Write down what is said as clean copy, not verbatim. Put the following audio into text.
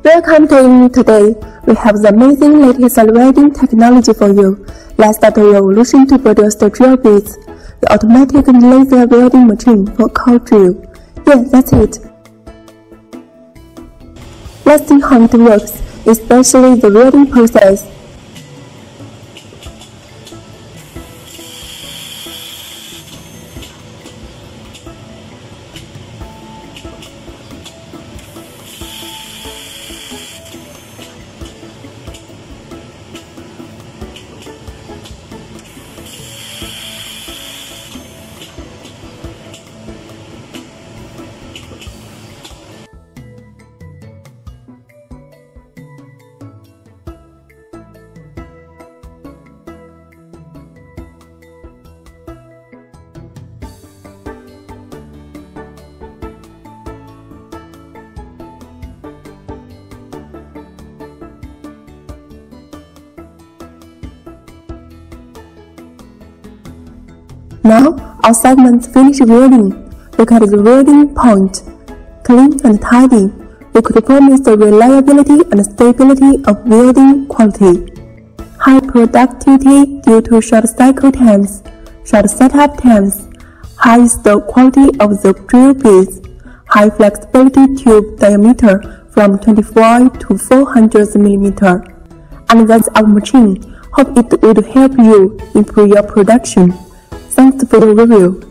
Welcome to Uni today. We have the amazing latest welding technology for you. Let's start a revolution to produce the drill bits. The automatic laser welding machine for cold drill. Yeah, that's it. Let's see how it works, especially the welding process. Now, our segments finish welding. Look at the welding point. Clean and tidy. We could promise the reliability and stability of welding quality. High productivity due to short cycle times, short setup times, high stock quality of the drill bits, high flexibility tube diameter from 24 to 400 mm. And that's our machine. Hope it would help you improve your production. Thanks for the review.